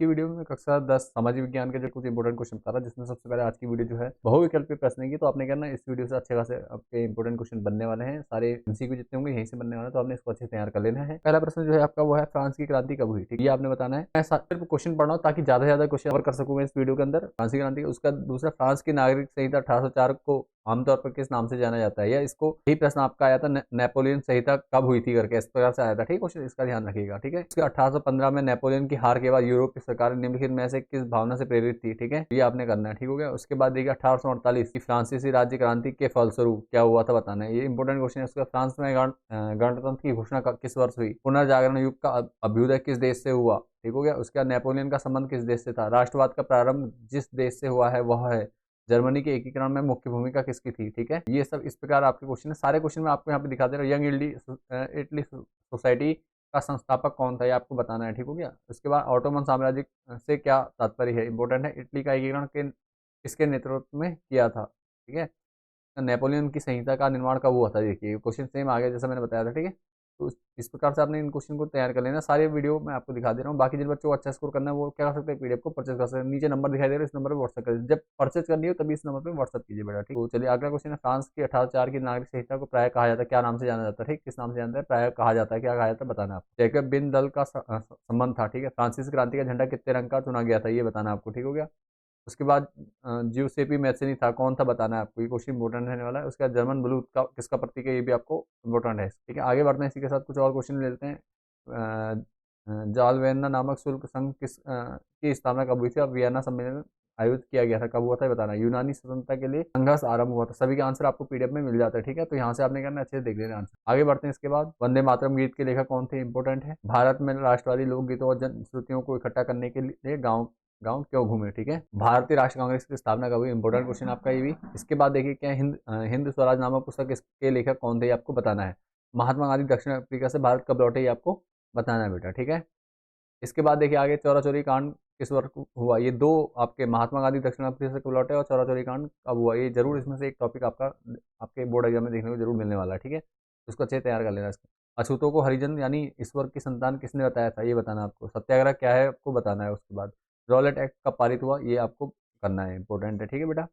की वीडियो में मैं कक्षा 10 सामाजिक विज्ञान के जो कुछ इंपॉर्टेंट क्वेश्चन बता रहा है, जिसमें सबसे पहले आज की वीडियो जो है बहुविकल्पीय प्रश्न की। तो आपने करना है इस वीडियो से अच्छे खासे आपके इंपॉर्टेंट क्वेश्चन बनने वाले हैं, सारे एमसीक्यू जितने होंगे यहीं से बनने वाले हैं, तो आपने इसको अच्छे से तैयार कर लेना है। पहला प्रश्न जो है आपका वो है फ्रांस की क्रांति कब हुई, ठीक है, ये आपने बताना है। मैं सिर्फ क्वेश्चन पढ़ रहा हूँ ताकि ज्यादा से ज्यादा क्वेश्चन कवर कर सकूँ मैं इस वीडियो के अंदर। फ्रांस की क्रांति उसका दूसरा, फ्रांस की नागरिक संहिता 1804 को आमतौर पर किस नाम से जाना जाता है, या इसको यही प्रश्न आपका आया था नेपोलियन संहिता कब हुई थी करके, इस प्रकार से आया था, ठीक है क्वेश्चन, इसका ध्यान रखिएगा, ठीक है। इसके 1815 में नेपोलियन की हार के बाद यूरोप की सरकार निम्नलिखित में से किस भावना से प्रेरित थी, ठीक है, ये आपने करना है, ठीक हो गया। उसके बाद देखिए 1848 की फ्रांसीसी राज्य क्रांति के फलस्वरूप क्या हुआ था बताना है, ये इंपॉर्टेंट क्वेश्चन है। उसका फ्रांस में गणतंत्र की घोषणा किस वर्ष हुई, पुनर्जागरण युग का अभ्युदय किस देश से हुआ, ठीक हो गया। उसके बाद नेपोलियन का संबंध किस देश से था, राष्ट्रवाद का प्रारंभ जिस देश से हुआ है वह है जर्मनी के एकीकरण में मुख्य भूमिका किसकी थी, ठीक है। ये सब इस प्रकार आपके क्वेश्चन है, सारे क्वेश्चन मैं आपको यहाँ पे दिखा दे रहा हूँ। यंग इटली सोसाइटी का संस्थापक कौन था, ये आपको बताना है, ठीक हो गया। उसके बाद ऑटोमन साम्राज्य से क्या तात्पर्य है, इंपॉर्टेंट है। इटली का एकीकरण किसके नेतृत्व में किया था, ठीक है। नेपोलियन की संहिता का निर्माण कब हुआ था, देखिए क्वेश्चन सेम आ गया जैसा मैंने बताया था, ठीक है। तो इस प्रकार से आपने इन क्वेश्चन को तैयार कर लेना। सारे वीडियो मैं आपको दिखा दे रहा हूँ। बाकी जिन बच्चों को अच्छा स्कोर करना है वो क्या कर सकते हैं, पीडीएफ को परचेज कर सकते हैं। नीचे नंबर दिखाई दे रहा है, इस नंबर पर व्हाट्सएप करिए। जब परचेज करनी हो तभी इस नंबर पर व्हाट्सएप कीजिए बेटा, ठीक। तो चलिए अगला क्वेश्चन है, फ्रांस की 1804 की नागरिक संहिता को प्राय कहा जाता है, क्या नाम से जाना जाता है, ठीक, किस नाम से जानता है, प्राय कहा जाता है, क्या कहा जाता है बताना आपको। जैकब बिन दल का संबंध था, ठीक है। फ्रांसीसी क्रांति का झंडा कितने रंग का चुना गया था, ये बताना आपको, ठीक हो गया। उसके बाद जिउसेपी मैसेनी था, कौन था बताना है आपको, ये क्वेश्चन इंपॉर्टेंट रहने वाला है। उसके बाद जर्मन ब्लू का किसका प्रतीक है, ये भी आपको इंपॉर्टेंट है, ठीक है। आगे बढ़ते हैं, इसी के साथ कुछ और क्वेश्चन ले लेते हैं। जालवेना नामक शुल्क संघ की स्थापना कब हुई थी और वियना सम्मेलन आयोजित किया गया था, कब हुआ था ये बताना है। यूनानी स्वतंत्रता के लिए संघर्ष आरंभ हुआ था। सभी के आंसर आपको पीडीएफ में मिल जाता है, ठीक है। तो यहाँ से आपने करना अच्छे से देख लेना आंसर। आगे बढ़ते हैं, इसके बाद वंदे मातरम गीत के लेखक कौन थे, इंपॉर्टेंट है। भारत में राष्ट्रवादी लोकगीतों और जनश्रुतियों को इकट्ठा करने के लिए गाँव गांव क्यों घूमे, ठीक है। भारतीय राष्ट्रीय कांग्रेस की स्थापना कब हुई, इंपॉर्टेंट क्वेश्चन आपका ये भी। इसके बाद देखिए क्या हिंद स्वराज नामक पुस्तक इसके लेखक कौन थे, ये आपको बताना है। महात्मा गांधी दक्षिण अफ्रीका से भारत कब लौटे, ये आपको बताना है बेटा, ठीक है। इसके बाद देखिए आगे चौरा चौरी कांड किस वर्ष को हुआ, ये दो आपके महात्मा गांधी दक्षिण अफ्रीका से कब लौटे और चौरा चौरी कांड कब हुआ, ये जरूर इसमें से एक टॉपिक आपका आपके बोर्ड एग्जाम में देखने को जरूर मिलने वाला है, ठीक है। उसको अच्छे से तैयार कर लेना। इसका अछूतों को हरिजन यानी ईश्वर की संतान किसने बताया था, ये बताना आपको। सत्याग्रह क्या है आपको बताना है। उसके बाद रॉलेट एक्ट कब पारित हुआ, ये आपको करना है, इंपॉर्टेंट है, ठीक है बेटा।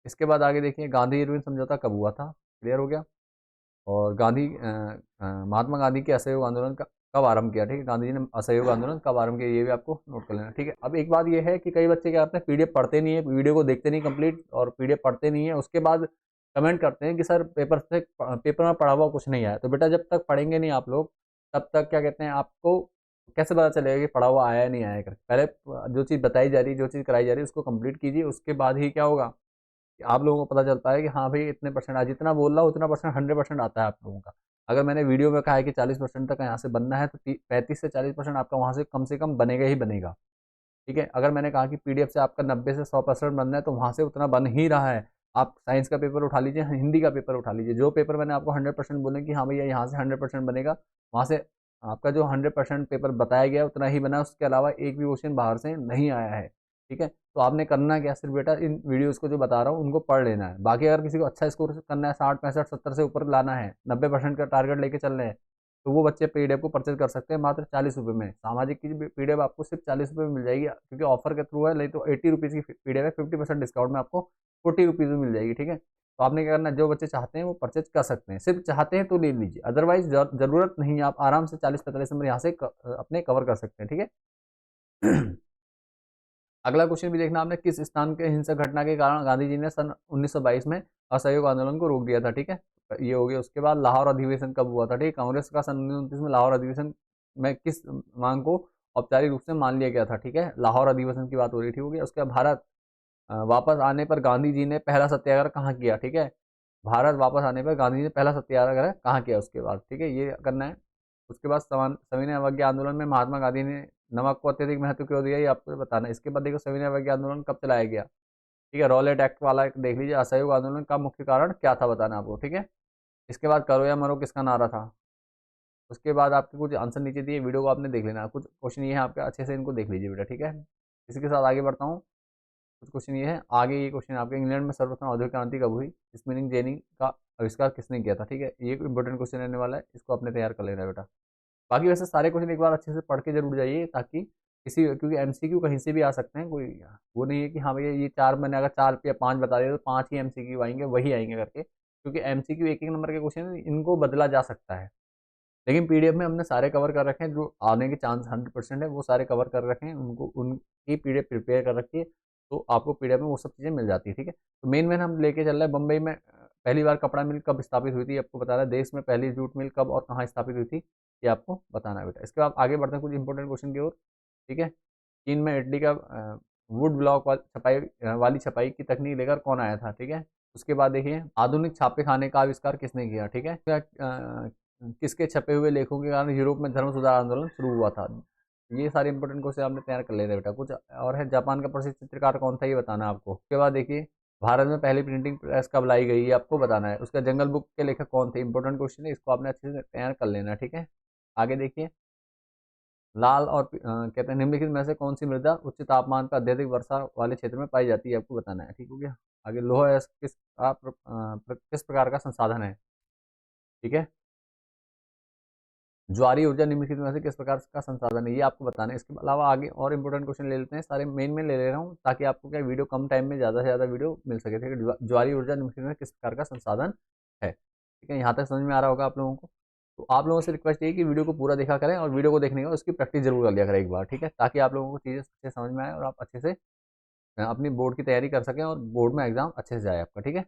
इसके बाद आगे देखिए गांधी इरविन समझौता कब हुआ था, क्लियर हो गया। और महात्मा गांधी के असहयोग आंदोलन का कब आरंभ किया, ठीक है। गांधी जी ने असहयोग आंदोलन कब आरंभ किया, ये भी आपको नोट कर लेना, ठीक है। अब एक बात ये है कि कई बच्चे क्या करते हैं, पीडीएफ पढ़ते नहीं है, वीडियो को देखते नहीं कंप्लीट, और पीडीएफ पढ़ते नहीं है, उसके बाद कमेंट करते हैं कि सर पेपर में पढ़ा हुआ कुछ नहीं आया। तो बेटा जब तक पढ़ेंगे नहीं आप लोग, तब तक क्या कहते हैं, आपको कैसे पता चलेगा कि पढ़ा हुआ आया या नहीं आया करके। पहले जो चीज़ बताई जा रही है, जो चीज़ कराई जा रही है, उसको कंप्लीट कीजिए, उसके बाद ही क्या होगा कि आप लोगों को पता चलता है कि हाँ भाई इतने परसेंट आज जितना बोल रहा हूँ उतना परसेंट 100% आता है आप लोगों का। अगर मैंने वीडियो में कहा है कि 40% तक यहाँ से बनना है, तो 35 से 40% आपका वहाँ से कम बनेगा ही बनेगा, ठीक है। अगर मैंने कहा कि पीडीएफ से आपका 90 से 100% बनना है, तो वहाँ से उतना बन ही रहा है। आप साइंस का पेपर उठा लीजिए, हिंदी का पेपर उठा लीजिए, जो पेपर मैंने आपको 100% बोले कि हाँ भैया यहाँ से 100% बनेगा, वहाँ से आपका जो 100% पेपर बताया गया उतना ही बना, उसके अलावा एक भी क्वेश्चन बाहर से नहीं आया है, ठीक है। तो आपने करना क्या, सिर्फ बेटा इन वीडियोस को जो बता रहा हूँ उनको पढ़ लेना है। बाकी अगर किसी को अच्छा स्कोर करना है, 60 65 70 से ऊपर लाना है, 90% का टारगेट लेके चल रहे हैं, तो वो बच्चे पीडीएफ को परचेज कर सकते हैं मात्र 40 रुपये में। सामाजिक की पीडीएफ आपको सिर्फ 40 रुपये में मिल जाएगी, क्योंकि ऑफर के थ्रू है, नहीं तो 80 रुपीज़ की पीडीएफ है, 50% डिस्काउंट में आपको 40 रुपीज़ में मिल जाएगी, ठीक है। तो आपने क्या करना है, जो बच्चे चाहते हैं वो परचेज कर सकते हैं, सिर्फ चाहते हैं तो ले लीजिए, अदरवाइज जरूरत नहीं है, आप आराम से 40 45 नंबर यहाँ से अपने कवर कर सकते हैं, ठीक है। अगला क्वेश्चन भी देखना आपने, किस स्थान के हिंसक घटना के कारण गांधी जी ने सन 1922 में असहयोग आंदोलन को रोक दिया था, ठीक है, ये हो गया। उसके बाद लाहौर अधिवेशन कब हुआ था, ठीक है। कांग्रेस का सन 1929 में लाहौर अधिवेशन में किस मांग को औपचारिक रूप से मान लिया गया था, ठीक है। लाहौर अधिवेशन की बात हो रही थी, हो गया। उसके बाद भारत वापस आने पर गांधी जी ने पहला सत्याग्रह कहाँ किया, ठीक है। भारत वापस आने पर गांधी जी ने पहला सत्याग्रह कहाँ किया, उसके बाद, ठीक है, ये करना है। उसके बाद सविनय अवज्ञा आंदोलन में महात्मा गांधी ने नमक को अत्यधिक महत्व क्यों दिया, ये आपको बताना है। इसके बाद देखो सविनय अवज्ञा आंदोलन कब चलाया गया, ठीक है। रॉलेट एक्ट वाला देख लीजिए। असहयोग आंदोलन का मुख्य कारण क्या था बताना आपको, ठीक है। इसके बाद करो या मरो किसका नारा था। उसके बाद आपके कुछ आंसर नीचे दिए, वीडियो को आपने देख लेना। कुछ क्वेश्चन ये है आपके, अच्छे से इनको देख लीजिए बेटा, ठीक है। इसी के साथ आगे बढ़ता हूँ। कुछ क्वेश्चन ये है आगे, ये क्वेश्चन आपके, इंग्लैंड में सर्वप्रथम औद्योगिक क्रांति कब हुई, स्पिनिंग जेनी का आविष्कार किसने किया था, ठीक है। ये इंपॉर्टेंट क्वेश्चन रहने वाला है, इसको अपने तैयार कर लेना है बेटा। बाकी वैसे सारे क्वेश्चन एक बार अच्छे से पढ़ के जरूर जाइए, ताकि किसी, क्योंकि एमसीक्यू कहीं से भी आ सकते हैं, कोई वो नहीं है कि हाँ भैया ये 4 मैंने अगर 4 या 5 बता दिया तो 5 ही एमसीक्यू आएंगे, वही आएंगे करके, क्योंकि एमसीक्यू एक एक नंबर के क्वेश्चन, इनको बदला जा सकता है। लेकिन पीडीएफ में हमने सारे कवर कर रखे हैं, जो आने के चांस 100% है वो सारे कवर कर रखे हैं, उनको उनकी पीडीएफ प्रिपेयर कर रखी है, तो आपको पीडीएफ में वो सब चीज़ें मिल जाती है। ठीक है, तो मेन मेन हम लेके चल रहे हैं। बम्बई में पहली बार कपड़ा मिल कब स्थापित हुई थी, आपको बताना है। देश में पहली जूट मिल कब और कहाँ स्थापित हुई थी, ये आपको बताना है बेटा। इसके बाद आगे बढ़ते हैं कुछ इंपॉर्टेंट क्वेश्चन की ओर। ठीक है, चीन में इटली का वुड ब्लॉक वाली छपाई की तकनीक लेकर कौन आया था। ठीक है, उसके बाद देखिए आधुनिक छापे खाने का आविष्कार किसने किया। ठीक है, किसके छपे हुए लेखों के कारण यूरोप में धर्म सुधार आंदोलन शुरू हुआ था। ये सारे इंपॉर्टेंट क्वेश्चन आपने तैयार कर लेना बेटा। कुछ और है, जापान का प्रसिद्ध चित्रकार कौन था, ये बताना है आपको। उसके बाद देखिए भारत में पहली प्रिंटिंग प्रेस कब लाई गई, ये आपको बताना है। उसका जंगल बुक के लेखक कौन थे, इंपॉर्टेंट क्वेश्चन है, इसको आपने अच्छे से तैयार कर लेना है। ठीक है, आगे देखिए लाल और कहते हैं निम्नलिखित में से कौन सी मृदा उच्च तापमान पर अत्यधिक वर्षा वाले क्षेत्र में पाई जाती है, आपको बताना है। ठीक हो गया। आगे लोहा किस प्रकार का संसाधन है। ठीक है, ज्वारी ऊर्जा निम्नलिखित में से किस प्रकार का संसाधन है, ये आपको बताना है। इसके अलावा आगे और इंपॉर्टेंट क्वेश्चन ले लेते हैं, सारे मेन में ले रहा हूँ ताकि आपको क्या वीडियो कम टाइम में ज़्यादा से ज़्यादा वीडियो मिल सके। ठीक है, ज्वारी ऊर्जा निम्नलिखित में किस प्रकार का संसाधन है। ठीक है, यहाँ तक समझ में आ रहा होगा आप लोगों को। तो आप लोगों से रिक्वेस्ट ये है कि वीडियो को पूरा देखा करें, और वीडियो को देखने के बाद उसकी प्रैक्टिस जरूर कर लिया करें एक बार। ठीक है, ताकि आप लोगों को चीज़ें अच्छे से समझ में आए और आप अच्छे से अपनी बोर्ड की तैयारी कर सकें और बोर्ड में एग्जाम अच्छे से जाए आपका। ठीक है,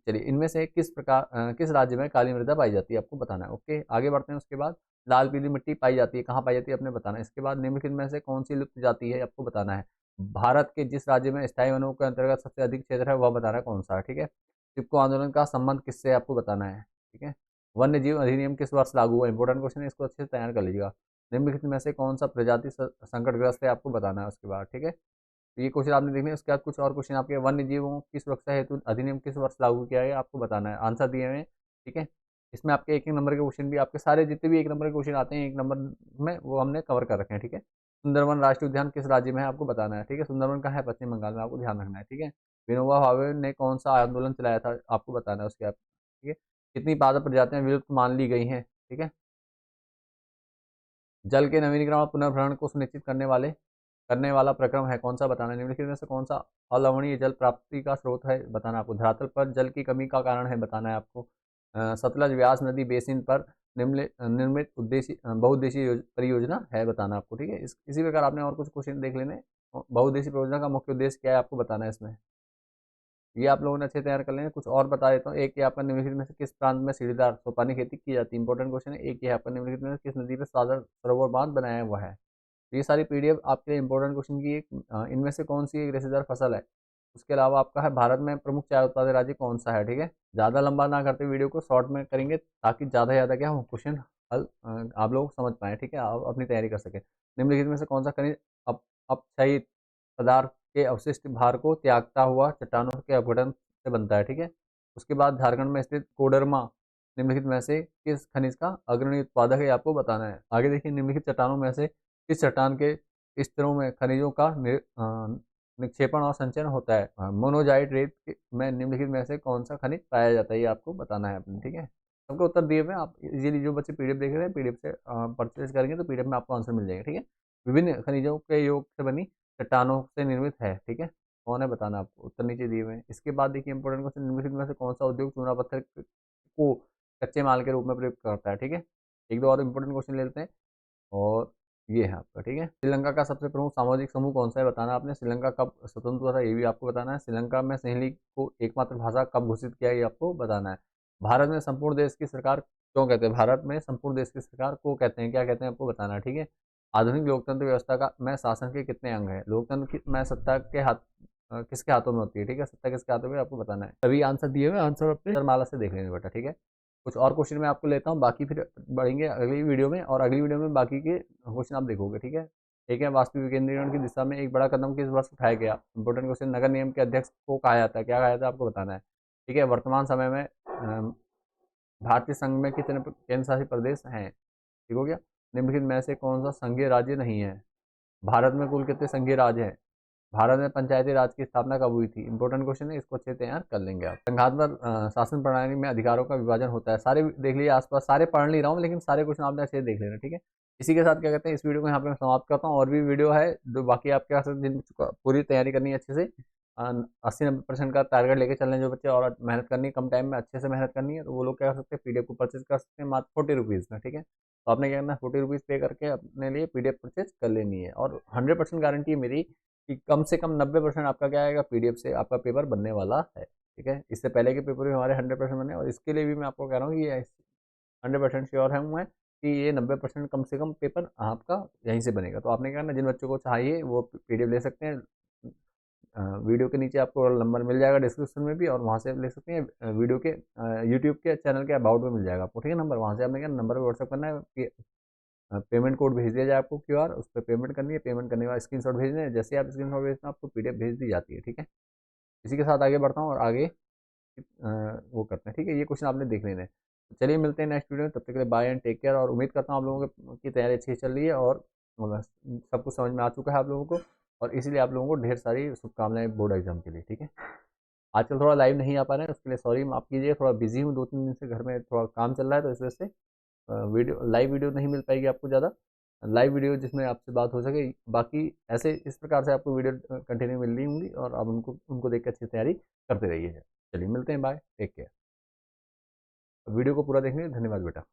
चलिए इनमें से किस राज्य में काली मृदा पाई जाती है, आपको बताना है। ओके, आगे बढ़ते हैं। उसके बाद लाल पीली मिट्टी पाई जाती है, कहाँ पाई जाती है अपने बताना है। इसके बाद निम्नलिखित में से कौन सी लुप्त जाती है, आपको बताना है। भारत के जिस राज्य में स्थायी वनों के अंतर्गत सबसे अधिक क्षेत्र है वह बताना है कौन सा है। ठीक है, चिपको आंदोलन का संबंध किससे है, आपको बताना है। ठीक है, वन्य जीव अधिनियम किस वर्ष लागू हुआ, इंपॉर्टेंट क्वेश्चन है, इसको अच्छे से तैयार कर लीजिएगा। निम्नलिखित में से कौन सा प्रजाति संकटग्रस्त है, आपको बताना है उसके बाद। ठीक है, तो ये क्वेश्चन आपने देखने। उसके बाद कुछ और क्वेश्चन आपके, वन्य जीवों की सुरक्षा हेतु अधिनियम किस वर्ष लागू किया है, आपको बताना है। आंसर दिए हुए हैं। ठीक है, इसमें आपके एक एक नंबर के क्वेश्चन भी, आपके सारे जितने भी एक नंबर के क्वेश्चन आते हैं एक नंबर में, वो हमने कवर कर रखे हैं। ठीक है, सुंदरवन राष्ट्रीय उद्यान किस राज्य में है, आपको बताना है। ठीक है, सुंदरवन कहाँ है, पश्चिम बंगाल में, आपको ध्यान रखना है। ठीक है, विनोबा भावे ने कौन सा आंदोलन चलाया था, आपको बताना है उसके बाद। ठीक है, कितनी पादप प्रजातियां विलुप्त मान ली गई हैं। ठीक है, जल के नवीनीकरण और पुनर्भरण को सुनिश्चित करने वाला प्रक्रम है कौन सा, बताना है। निम्नलिखित में से कौन सा अलवणीय जल प्राप्ति का स्रोत है, बताना आपको। धरातल पर जल की कमी का कारण है, बताना है आपको। सतलज व्यास नदी बेसिन पर निर्मित बहुउद्देशीय परियोजना है, बताना आपको। ठीक है, इसी प्रकार आपने और कुछ क्वेश्चन देख लेने। बहुउद्देशीय परियोजना का मुख्य उद्देश्य क्या है, आपको बताना है इसमें। ये आप लोगों ने अच्छे तैयार कर लेंगे। कुछ और बता देता हूँ। एक ये आपका निम्नलिखित में से किस प्रांत में सीढ़ीदार सोपानी खेती की जाती है, इंपॉर्टेंट क्वेश्चन है। एक ये आपका निम्नलिखित में से किस नदी पर सागर सरोवर बांध बनाया हुआ है। तो ये सारी पीडीएफ आपके लिए इंपॉर्टेंट क्वेश्चन की एक, इनमें से कौन सी एक रेशेदार फसल है। उसके अलावा आपका है भारत में प्रमुख चाय उत्पादक राज्य कौन सा है। ठीक है, ज़्यादा लंबा ना करते वीडियो को शॉर्ट में करेंगे ताकि ज़्यादा से ज़्यादा क्या हो क्वेश्चन हल आप लोग समझ पाएँ। ठीक है, आप अपनी तैयारी कर सकें। निम्नलिखित में से कौन सा खनिज अपक्षयी पदार्थ के अवशिष्ट भार को त्यागता हुआ चट्टानों के अपघटन से बनता है। ठीक है, उसके बाद झारखंड में स्थित कोडरमा निम्नलिखित में से किस खनिज का अग्रणी उत्पादक है, आपको बताना है। आगे देखिए निम्नलिखित चट्टानों में से किस चट्टान के स्तरों में खनिजों का निक्षेपण और संचयन होता है। मोनोजाइट रेत में निम्नलिखित में से कौन सा खनिज पाया जाता है, ये आपको बताना है अपने। ठीक है, सबको उत्तर दिए हुए हैं। आप इजीली जो बच्चे पीडीएफ देख रहे हैं पीडीएफ से परचेज करेंगे तो पीडीएफ में आपको आंसर मिल जाएगा। ठीक है, विभिन्न खनिजों के योग से बनी चट्टानों से निर्मित है। ठीक है, कौन है बताना आपको, उत्तर नीचे दिए हुए हैं। इसके बाद देखिए इंपॉर्टेंट क्वेश्चन, निम्नलिखित में से कौन सा उद्योग चूना पत्थर को कच्चे माल के रूप में प्रयोग करता है। ठीक है, एक दो और इंपॉर्टेंट क्वेश्चन ले लेते हैं, और ये है आपका। ठीक है, श्रीलंका का सबसे प्रमुख सामाजिक समूह कौन सा है, बताना आपने। श्रीलंका कब स्वतंत्र हुआ था, ये भी आपको बताना है। श्रीलंका में सिंहली को एकमात्र भाषा कब घोषित किया, ये आपको बताना है। भारत में संपूर्ण देश की सरकार क्यों कहते हैं, भारत में संपूर्ण देश की सरकार को कहते हैं, क्या कहते हैं, आपको बताना है। ठीक है, आधुनिक लोकतंत्र व्यवस्था का में शासन के कितने अंग है, लोकतंत्र में सत्ता के हाथ किसके हाथों में होती है। ठीक है, सत्ता किसके हाथों में, आपको बताना है। सभी आंसर दिए हुए, आंसर अपने शर्माला से देख लेंगे बेटा। ठीक है, कुछ और क्वेश्चन मैं आपको लेता हूँ, बाकी फिर बढ़ेंगे अगली वीडियो में, और अगली वीडियो में बाकी के क्वेश्चन आप देखोगे। ठीक है, एक है वास्तु विकेंद्रीकरण की दिशा में एक बड़ा कदम किस वर्ष उठाया गया, इंपॉर्टेंट क्वेश्चन। नगर निगम के अध्यक्ष को कहा जाता है, क्या कहा जाता है, आपको बताना है। ठीक है, वर्तमान समय में भारतीय संघ में कितने केंद्र शासित प्रदेश हैं, ठीक हो गया। निम्नलिखित में से कौन सा संघीय राज्य नहीं है, भारत में कुल कितने संघीय राज्य हैं। भारत में पंचायती राज की स्थापना कब हुई थी, इंपॉर्टेंट क्वेश्चन है, इसको अच्छे से तैयार कर लेंगे आप। संघात्मक शासन प्रणाली में अधिकारों का विभाजन होता है, सारे देख लीजिए आसपास, सारे पढ़ नहीं रहा हूँ लेकिन सारे क्वेश्चन आपने अच्छे से देख लेना। ठीक है, इसी के साथ क्या कहते हैं, इस वीडियो को यहाँ पे मैं समाप्त करता हूँ। और भी वीडियो है जो बाकी आपके पास जिन बच्चों को पूरी तैयारी करनी है अच्छे से, 80-90% का टारगेट लेके चलने जो बच्चे, और मेहनत करनी है कम टाइम में, अच्छे से मेहनत करनी है, तो वो लोग क्या कर सकते हैं, पीडीएफ को परचेज कर सकते हैं मात्र 40 रुपीज़ में, ठीक है। तो आपने क्या करना है, 40 रुपीज़ पे करके अपने लिए पीडीएफ परचेज कर लेनी है। और 100% गारंटी है मेरी कि कम से कम 90% आपका क्या आएगा, पीडीएफ से आपका पेपर बनने वाला है, ठीक है। इससे पहले के पेपर भी हमारे 100% बने, और इसके लिए भी मैं आपको कह रहा हूँ कि ये 100% श्योर है मैं कि ये 90% कम से कम पेपर आपका यहीं से बनेगा। तो आपने क्या करना, जिन बच्चों को चाहिए वो पीडीएफ ले सकते हैं। वीडियो के नीचे आपको नंबर मिल जाएगा डिस्क्रिप्शन में भी, और वहाँ से ले सकते हैं। वीडियो के यूट्यूब के चैनल के अबाउट में मिल जाएगा आपको, ठीक है नंबर। वहाँ से आपने क्या नंबर पर व्हाट्सअप करना है कि पेमेंट कोड भेज दिया जाए आपको, क्यूआर, उस पर पेमेंट करनी है। पेमेंट करने के बाद स्क्रीनशॉट भेजने हैं, जैसे आप स्क्रीनशॉट भेजते हैं आपको पीडीएफ भेज दी जाती है, ठीक है। इसी के साथ आगे बढ़ता हूँ और आगे वो करते हैं, ठीक है। ये क्वेश्चन आपने देख लेने हैं। तो चलिए मिलते हैं नेक्स्ट वीडियो में, तब तक के लिए बाय एंड टेक केयर। और उम्मीद करता हूँ आप लोगों की तैयारी अच्छी चल रही है, और सब कुछ समझ में आ चुका है आप लोगों को, और इसीलिए आप लोगों को ढेर सारी शुभकामनाएं बोर्ड एग्जाम के लिए, ठीक है। आजकल थोड़ा लाइव नहीं आ पा रहे हैं, उसके लिए सॉरी, माफ कीजिए। थोड़ा बिजी हूँ, 2-3 दिन से घर में थोड़ा काम चल रहा है, तो इस वजह से वीडियो लाइव वीडियो नहीं मिल पाएगी आपको ज़्यादा, लाइव वीडियो जिसमें आपसे बात हो सके। बाकी ऐसे इस प्रकार से आपको वीडियो कंटिन्यू मिल रही होंगी, और आप उनको उनको देख के अच्छी तैयारी करते रहिए। चलिए मिलते हैं, बाय, टेक केयर। वीडियो को पूरा देखने के लिए धन्यवाद बेटा।